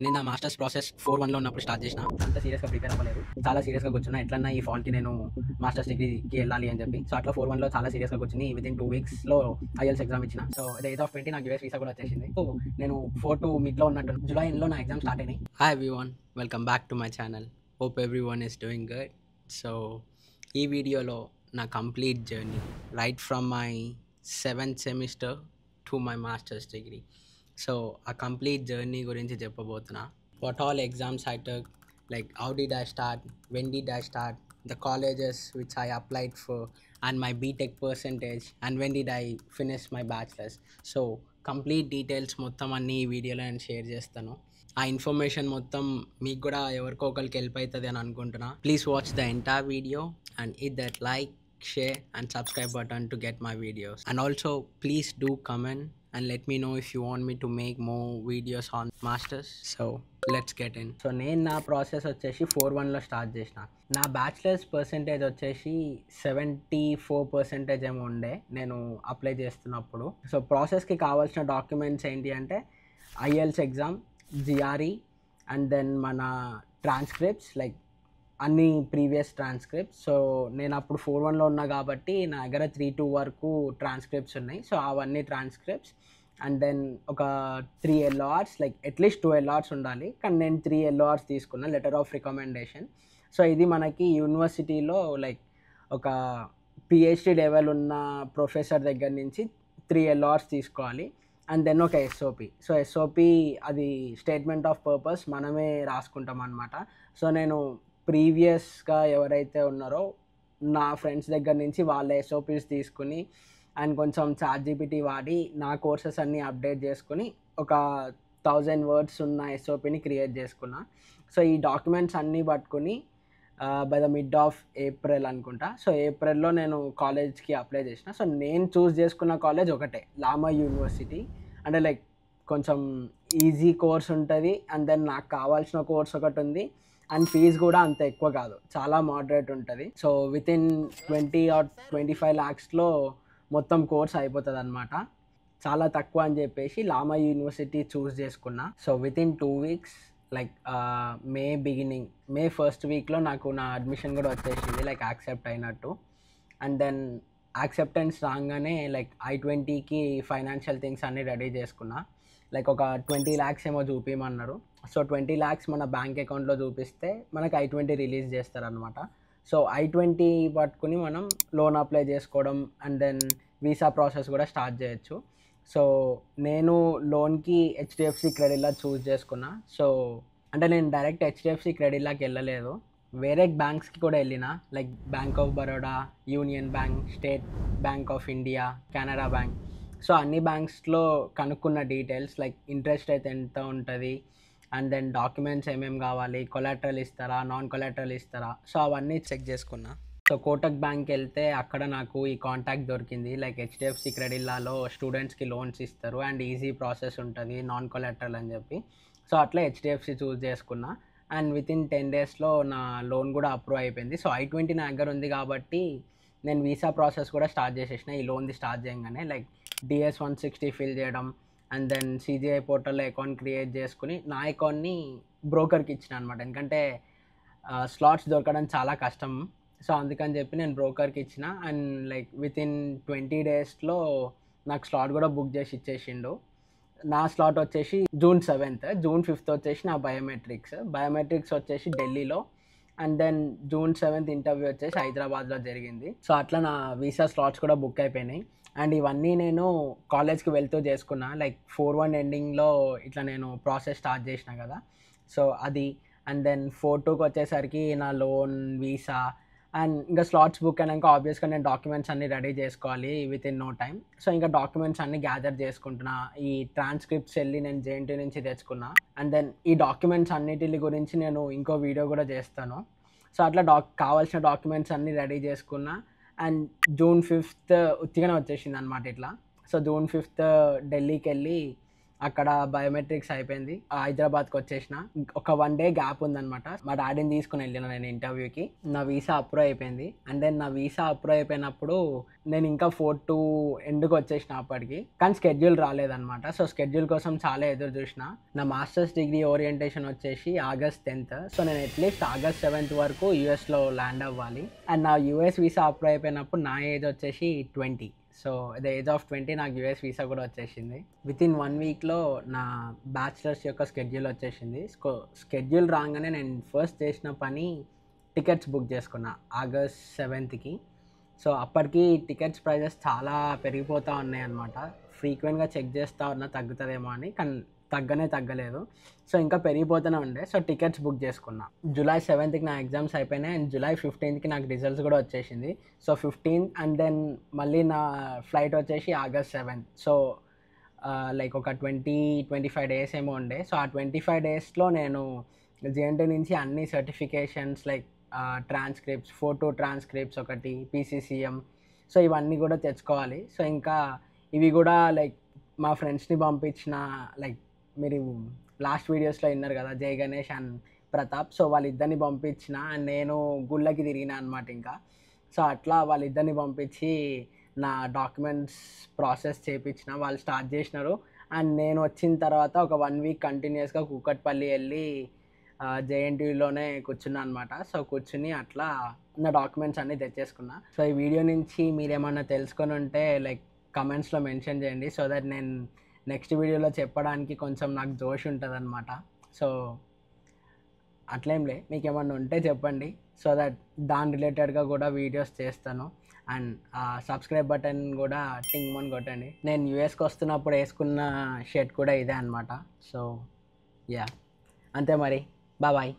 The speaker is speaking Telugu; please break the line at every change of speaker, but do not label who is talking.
నేను నా మాస్టర్స్ ప్రాసెస్ 4-1లో ఉన్నప్పుడు స్టార్ట్ చేసిన. అంత సీరియస్‌గా ప్రిపేర్ అవ్వలేదు. చాలా సీరియస్‌గా కూర్చున్నా. ఎట్లన్నా ఈ ఫాల్‌కి నేను మాస్టర్స్ డిగ్రీకి వెళ్ళాలి అని చెప్పి. సో, అట్లా 4-1లో చాలా సీరియస్‌గా కూర్చొని వితిన్ 2 వీక్స్‌లో ఐఎల్టీఎస్ ఎగ్జామ్ ఇచ్చిన. So, at the age of 20 నాకు యూఎస్ వీసా కూడా వచ్చేసింది. సో, నేను 4 మిడ్‌లో ఉన్నట్టు జూలై ఎండ్‌లో నా ఎగ్జామ్స్ స్టార్ట్ అయినాయి. Hi everyone, welcome back to my channel. Hope everyone is doing good. So, ఈ వీడియోలో నా complete journey right from my 7th semester to my masters degree. So, ఆ కంప్లీట్ జర్నీ గురించి చెప్పబోతున్నా. What all exams I took, like how did I start, when did I start, the colleges which I applied for, and my BTech percentage, and when did I finish my bachelor's. So, complete details మొత్తం అన్ని ఈ వీడియోలో నేను షేర్ చేస్తాను. ఆ ఇన్ఫర్మేషన్ మొత్తం మీకు కూడా ఎవరికో ఒకరికి హెల్ప్ అవుతుంది అని అనుకుంటున్నా. Please watch the entire video and hit that like, share and subscribe button to get my videos, and also please do comment and let me know if you want me to make more videos on masters. So let's get in. So నేను నా ప్రాసెస్ వచ్చేసి 4-1లో స్టార్ట్ చేసిన. నా బ్యాచిలర్స్ పర్సెంటేజ్ వచ్చేసి 74% ఏమో ఉండే నేను అప్లై చేస్తున్నప్పుడు. సో ప్రాసెస్కి కావాల్సిన డాక్యుమెంట్స్ ఏంటి అంటే IELTS exam, GRE, and then మన ట్రాన్స్క్రిప్ట్స్, లైక్ అన్ని ప్రీవియస్ ట్రాన్స్క్రిప్ట్స్. సో నేను అప్పుడు 4-1లో ఉన్నా కాబట్టి నా దగ్గర 3-2 వరకు ట్రాన్స్క్రిప్ట్స్ ఉన్నాయి. సో అవన్నీ ట్రాన్స్క్రిప్ట్స్ అండ్ దెన్ ఒక 3 LORs, లైక్ అట్లీస్ట్ 2 LORs ఉండాలి, కానీ నేను 3 LORs తీసుకున్నా, లెటర్ ఆఫ్ రికమెండేషన్. సో ఇది మనకి యూనివర్సిటీలో లైక్ ఒక పిహెచ్డి లెవెల్ ఉన్న ప్రొఫెసర్ దగ్గర నుంచి 3 LORs తీసుకోవాలి. అండ్ దెన్ ఒక ఎస్ఓపి. సో ఎస్ఓపి అది స్టేట్మెంట్ ఆఫ్ పర్పస్ మనమే రాసుకుంటాం అనమాట. సో నేను ప్రీవియస్గా ఎవరైతే ఉన్నారో నా ఫ్రెండ్స్ దగ్గర నుంచి వాళ్ళ ఎస్ఓపీస్ తీసుకుని అండ్ కొంచెం చాట్‌జిపిటి వాడి నా కోర్సెస్ అన్నీ అప్డేట్ చేసుకుని ఒక 1000 వర్డ్స్ ఉన్న ఎస్ఓపిని క్రియేట్ చేసుకున్నా. సో ఈ డాక్యుమెంట్స్ అన్నీ పట్టుకుని by the mid of April అనుకుంటా. సో ఏప్రిల్‌లో నేను కాలేజ్కి అప్లై చేసిన. సో నేను చూస్ చేసుకున్న కాలేజ్ ఒకటే, లామా యూనివర్సిటీ. అంటే లైక్ కొంచెం ఈజీ కోర్స్ ఉంటుంది అండ్ దెన్ నాకు కావాల్సిన కోర్స్ ఒకటి ఉంది అండ్ ఫీజు కూడా అంత ఎక్కువ కాదు, చాలా మోడరేట్ ఉంటుంది. సో వితిన్ 20 or 25 lakhsలో మొత్తం కోర్స్ అయిపోతుంది అనమాట. చాలా తక్కువ అని చెప్పేసి లామా యూనివర్సిటీ చూస్ చేసుకున్నా. So within 2 weeks, like May first వీక్లో నాకు నా అడ్మిషన్ కూడా వచ్చేసింది, లైక్ యాక్సెప్ట్ అయినట్టు. అండ్ దెన్ యాక్సెప్టెన్స్ రాగానే లైక్ I-20కి ఫైనాన్షియల్ థింగ్స్ అన్నీ రెడీ చేసుకున్నా. లైక్ ఒక 20 lakhs ఏమో చూపించమన్నారు. సో 20 lakhs మన బ్యాంక్ అకౌంట్లో చూపిస్తే మనకు I-20 రిలీజ్ చేస్తారనమాట. సో I-20 పట్టుకుని మనం లోన్ అప్లై చేసుకోవడం అండ్ దెన్ వీసా ప్రాసెస్ కూడా స్టార్ట్ చేయొచ్చు. సో నేను లోన్కి హెచ్డిఎఫ్సి క్రెడిట్లా చూస్ చేసుకున్నా. సో అంటే నేను డైరెక్ట్ హెచ్డిఎఫ్సి క్రెడిట్లాకి వెళ్ళలేదు, వేరే బ్యాంక్స్కి కూడా వెళ్ళిన, like bank of Baroda, union bank, state bank of India, Canara bank. So అన్ని బ్యాంక్స్లో కనుక్కున్న డీటెయిల్స్, లైక్ ఇంట్రెస్ట్ అయితే ఎంత ఉంటుంది అండ్ దెన్ డాక్యుమెంట్స్ ఏమేమి కావాలి, కొలాటరల్ ఇస్తారా, నాన్ కొలాటరల్ ఇస్తారా, సో అవన్నీ చెక్ చేసుకున్నా. సో కోటక్ బ్యాంక్కి వెళ్తే అక్కడ నాకు ఈ కాంటాక్ట్ దొరికింది, లైక్ హెచ్డిఎఫ్సి క్రెడిట్లాలో స్టూడెంట్స్కి లోన్స్ ఇస్తారు అండ్ ఈజీ ప్రాసెస్ ఉంటుంది, నాన్ కొలాటరల్ అని చెప్పి. సో అట్లా హెచ్డిఎఫ్సి చూస్ చేసుకున్నా అండ్ వితిన్ 10 daysలో నా లోన్ కూడా అప్రూవ్ అయిపోయింది. సో I-20 నా దగ్గర ఉంది కాబట్టి నేను వీసా ప్రాసెస్ కూడా స్టార్ట్ చేసేసిన ఈ లోన్ది స్టార్ట్ చేయగానే, లైక్ DS-160 ఫిల్ చేయడం అండ్ దెన్ సిజిఐ పోర్టల్లో అకౌంట్ క్రియేట్ చేసుకుని నా అకౌంట్ని బ్రోకర్కి ఇచ్చిన అనమాట. ఎందుకంటే స్లాట్స్ దొరకడం చాలా కష్టం. సో అందుకని చెప్పి నేను బ్రోకర్కి ఇచ్చిన అండ్ లైక్ వితిన్ 20 daysలో నాకు స్లాట్ కూడా బుక్ చేసి ఇచ్చేసిండు. నా స్లాట్ వచ్చేసి June 7th, June 5th వచ్చేసి నా బయోమెట్రిక్స్ వచ్చేసి ఢిల్లీలో and then June 7th interview వచ్చేసి హైదరాబాద్లో జరిగింది. సో అట్లా నా వీసా స్లాట్స్ కూడా బుక్ అయిపోయినాయి అండ్ ఇవన్నీ నేను కాలేజ్కి వెళ్తూ చేసుకున్నా. లైక్ 4-1 ఎండింగ్లో ఇట్లా నేను ప్రాసెస్ స్టార్ట్ చేసిన కదా, సో అది. అండ్ దెన్ 4-2కి వచ్చేసరికి నా లోన్, వీసా అండ్ ఇంకా స్లాట్స్ బుక్ అయినాక ఆబ్వియస్గా నేను డాక్యుమెంట్స్ అన్నీ రెడీ చేసుకోవాలి వితిన్ నో టైం. సో ఇంకా డాక్యుమెంట్స్ అన్నీ గ్యాదర్ చేసుకుంటున్నా. ఈ ట్రాన్స్క్రిప్ట్స్ వెళ్ళి నేను JNT నుంచి తెచ్చుకున్నా అండ్ దెన్ ఈ డాక్యుమెంట్స్ అన్నిటి గురించి నేను ఇంకో వీడియో కూడా చేస్తాను. సో అట్లా కావాల్సిన డాక్యుమెంట్స్ అన్నీ రెడీ చేసుకున్నా అండ్ June 5th ఉత్తిగానే వచ్చేసింది అనమాట ఇట్లా. సో June 5th ఢిల్లీకి వెళ్ళి అక్కడ బయోమెట్రిక్స్ అయిపోయింది. హైదరాబాద్కి వచ్చేసిన. ఒక 1 డే గ్యాప్ ఉందనమాట. మా డాడీని తీసుకుని వెళ్ళిన నేను ఇంటర్వ్యూకి. నా వీసా అప్రూవ్ అయిపోయింది. అండ్ దెన్ నా వీసా అప్రూవ్ అయిపోయినప్పుడు నేను ఇంకా 4 ఎండ్కి వచ్చేసిన అప్పటికి. కానీ స్కెడ్యూల్ రాలేదనమాట. సో స్కెడ్యూల్ కోసం చాలా ఎదురు చూసిన. నా మాస్టర్స్ డిగ్రీ ఓరియంటేషన్ వచ్చేసి August 10th. సో నేను అట్లీస్ట్ August 7th వరకు యూఎస్లో ల్యాండ్ అవ్వాలి. అండ్ నా యూఎస్ వీసా అప్రూవ్ అయిపోయినప్పుడు నా ఏజ్ వచ్చేసి 20. సో ద ఏజ్ ఆఫ్ 20 నాకు యూఎస్ వీసా కూడా వచ్చేసింది. వితిన్ 1 వీక్లో నా బ్యాచిలర్స్ యొక్క స్కెడ్యూల్ వచ్చేసింది. స్కెడ్యూల్ రాగానే నేను ఫస్ట్ చేసిన పని టికెట్స్ బుక్ చేసుకున్నా August 7th. సో అప్పటికి టికెట్స్ ప్రైజెస్ చాలా పెరిగిపోతూ ఉన్నాయి అన్నమాట. ఫ్రీక్వెంట్గా చెక్ చేస్తూ ఉన్నా తగ్గుతుందేమో అని, కానీ తగ్గలేదు. సో ఇంకా పెరిగిపోతూనే ఉండే. సో టికెట్స్ బుక్ చేసుకున్నా. July 7th నా ఎగ్జామ్స్ అయిపోయినాయి. అండ్ July 15th నాకు రిజల్ట్స్ కూడా వచ్చేసింది. సో 15 అండ్ దెన్ మళ్ళీ నా ఫ్లైట్ వచ్చేసి August 7th. సో లైక్ ఒక 20-25 డేస్ ఏమో ఉండే. సో ఆ 25 డేస్లో నేను జేఎన్టీ నుంచి అన్ని certifications like transcripts, photo transcripts ఒకటి, PCCM, సో ఇవన్నీ కూడా తెచ్చుకోవాలి. సో ఇంకా ఇవి కూడా లైక్ మా ఫ్రెండ్స్ని పంపించిన, లైక్ మీరు లాస్ట్ వీడియోస్లో విన్నారు కదా జై గణేష్ అండ్ ప్రతాప్. సో వాళ్ళిద్దరిని పంపించిన. అండ్ నేను గుళ్ళకి తిరిగిన అనమాట ఇంకా. సో అట్లా వాళ్ళిద్దరిని పంపించి నా డాక్యుమెంట్స్ ప్రాసెస్ చేయించిన. వాళ్ళు స్టార్ట్ చేసినారు. అండ్ నేను వచ్చిన తర్వాత ఒక 1 వీక్ కంటిన్యూస్గా కూకట్పల్లి వెళ్ళి జేఎన్టీయూలోనే కూర్చున్నా అనమాట. సో కూర్చుని అట్లా నా డాక్యుమెంట్స్ అన్నీ తెచ్చేసుకున్నా. సో ఈ వీడియో నుంచి మీరేమన్నా తెలుసుకొని ఉంటే లైక్ కమెంట్స్లో మెన్షన్ చేయండి. సో దట్ నేను నెక్స్ట్ వీడియోలో చెప్పడానికి కొంచెం నాకు జోష్ ఉంటుంది అనమాట. సో అట్లేంలే, మీకు ఏమన్నా ఉంటే చెప్పండి. సో దట్ దాని రిలేటెడ్గా కూడా వీడియోస్ చేస్తాను. అండ్ సబ్స్క్రైబ్ బటన్ కూడా టింగ్ మని కొట్టండి. నేను యూఎస్కి వస్తున్నప్పుడు వేసుకున్న షర్ట్ కూడా ఇదే అనమాట. సో యా, అంతే మరి. బాయ్.